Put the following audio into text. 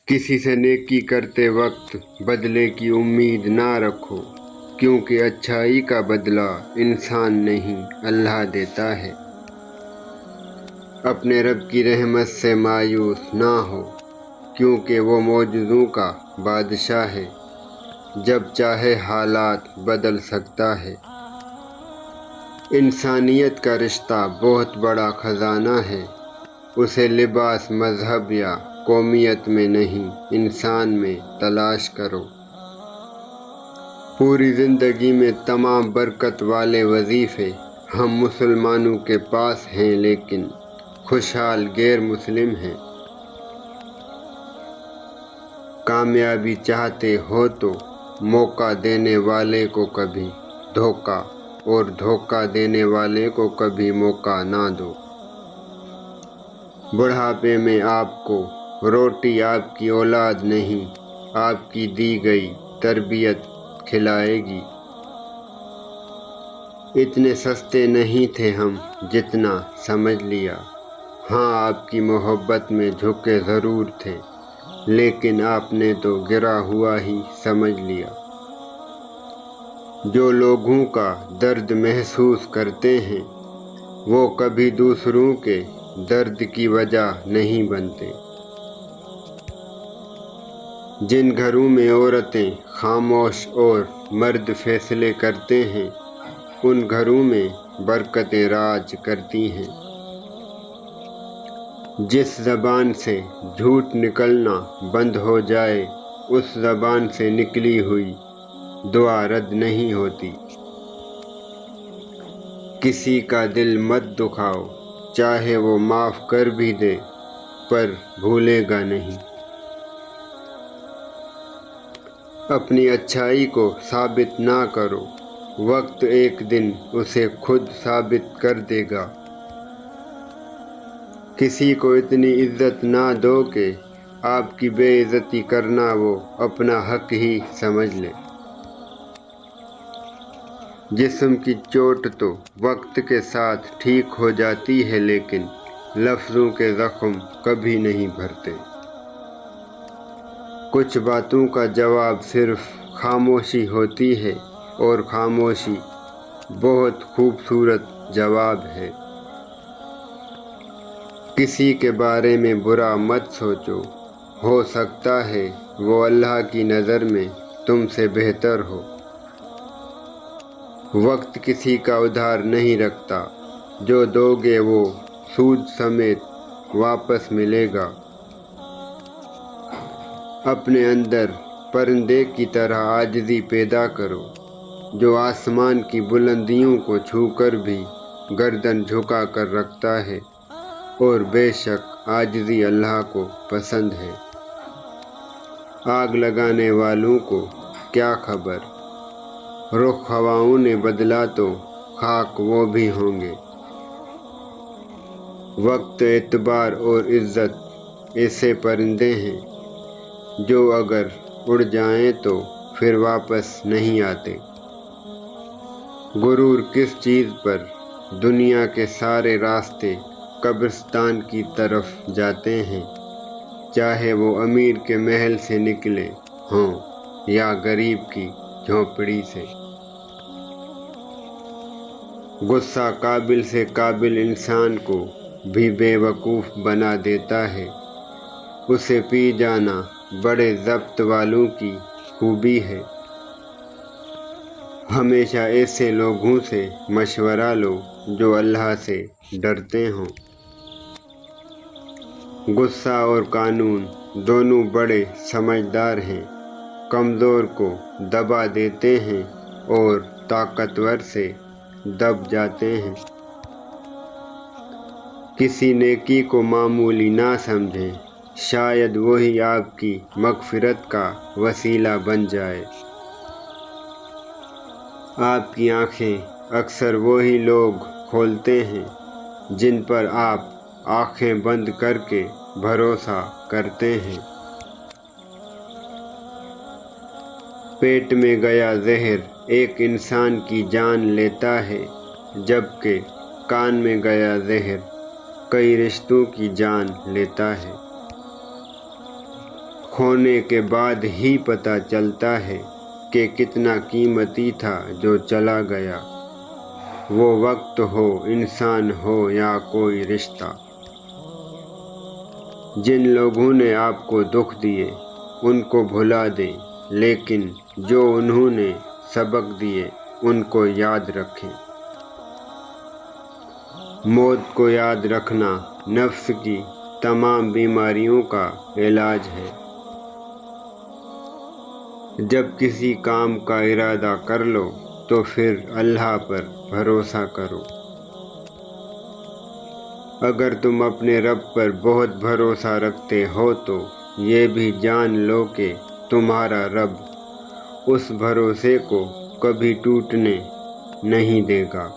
کسی سے نیکی کرتے وقت بدلے کی امید نہ رکھو، کیونکہ اچھائی کا بدلہ انسان نہیں اللہ دیتا ہے۔ اپنے رب کی رحمت سے مایوس نہ ہو، کیونکہ وہ معجزوں کا بادشاہ ہے، جب چاہے حالات بدل سکتا ہے۔ انسانیت کا رشتہ بہت بڑا خزانہ ہے، اسے لباس، مذہب یا قومیت میں نہیں، انسان میں تلاش کرو۔ پوری زندگی میں تمام برکت والے وظیفے ہم مسلمانوں کے پاس ہیں، لیکن خوشحال غیر مسلم ہیں۔ کامیابی چاہتے ہو تو موقع دینے والے کو کبھی دھوکہ، اور دھوکہ دینے والے کو کبھی موقع نہ دو۔ بڑھاپے میں آپ کو روٹی آپ کی اولاد نہیں، آپ کی دی گئی تربیت کھلائے گی۔ اتنے سستے نہیں تھے ہم جتنا سمجھ لیا، ہاں آپ کی محبت میں جھکے ضرور تھے، لیکن آپ نے تو گرا ہوا ہی سمجھ لیا۔ جو لوگوں کا درد محسوس کرتے ہیں، وہ کبھی دوسروں کے درد کی وجہ نہیں بنتے۔ جن گھروں میں عورتیں خاموش اور مرد فیصلے کرتے ہیں، ان گھروں میں برکتیں راج کرتی ہیں۔ جس زبان سے جھوٹ نکلنا بند ہو جائے، اس زبان سے نکلی ہوئی دعا رد نہیں ہوتی۔ کسی کا دل مت دکھاؤ، چاہے وہ معاف کر بھی دے، پر بھولے گا نہیں۔ اپنی اچھائی کو ثابت نہ کرو، وقت ایک دن اسے خود ثابت کر دے گا۔ کسی کو اتنی عزت نہ دو کہ آپ کی بے عزتی کرنا وہ اپنا حق ہی سمجھ لے۔ جسم کی چوٹ تو وقت کے ساتھ ٹھیک ہو جاتی ہے، لیکن لفظوں کے زخم کبھی نہیں بھرتے۔ کچھ باتوں کا جواب صرف خاموشی ہوتی ہے، اور خاموشی بہت خوبصورت جواب ہے۔ کسی کے بارے میں برا مت سوچو، ہو سکتا ہے وہ اللہ کی نظر میں تم سے بہتر ہو۔ وقت کسی کا ادھار نہیں رکھتا، جو دو گے وہ سود سمیت واپس ملے گا۔ اپنے اندر پرندے کی طرح عاجزی پیدا کرو، جو آسمان کی بلندیوں کو چھو کر بھی گردن جھکا کر رکھتا ہے، اور بے شک عاجزی اللہ کو پسند ہے۔ آگ لگانے والوں کو کیا خبر، رخ ہواؤں نے بدلا تو خاک وہ بھی ہوں گے۔ وقت، اعتبار اور عزت ایسے پرندے ہیں جو اگر اڑ جائیں تو پھر واپس نہیں آتے۔ غرور کس چیز پر، دنیا کے سارے راستے قبرستان کی طرف جاتے ہیں، چاہے وہ امیر کے محل سے نکلے ہوں یا غریب کی جھونپڑی سے۔ غصہ قابل سے قابل انسان کو بھی بے وقوف بنا دیتا ہے، اسے پی جانا بڑے ضبط والوں کی خوبی ہے۔ ہمیشہ ایسے لوگوں سے مشورہ لو جو اللہ سے ڈرتے ہوں۔ غصہ اور قانون دونوں بڑے سمجھدار ہیں، کمزور کو دبا دیتے ہیں اور طاقتور سے دب جاتے ہیں۔ کسی نیکی کو معمولی نہ سمجھیں، شاید وہی آپ کی مغفرت کا وسیلہ بن جائے۔ آپ کی آنکھیں اکثر وہی لوگ کھولتے ہیں جن پر آپ آنکھیں بند کر کے بھروسہ کرتے ہیں۔ پیٹ میں گیا زہر ایک انسان کی جان لیتا ہے، جبکہ کان میں گیا زہر کئی رشتوں کی جان لیتا ہے۔ کھونے کے بعد ہی پتہ چلتا ہے کہ کتنا قیمتی تھا جو چلا گیا، وہ وقت ہو، انسان ہو یا کوئی رشتہ۔ جن لوگوں نے آپ کو دکھ دیے ان کو بھلا دیں، لیکن جو انہوں نے سبق دیے ان کو یاد رکھیں۔ موت کو یاد رکھنا نفس کی تمام بیماریوں کا علاج ہے۔ جب کسی کام کا ارادہ کر لو تو پھر اللہ پر بھروسہ کرو۔ اگر تم اپنے رب پر بہت بھروسہ رکھتے ہو تو یہ بھی جان لو کہ تمہارا رب اس بھروسے کو کبھی ٹوٹنے نہیں دے گا۔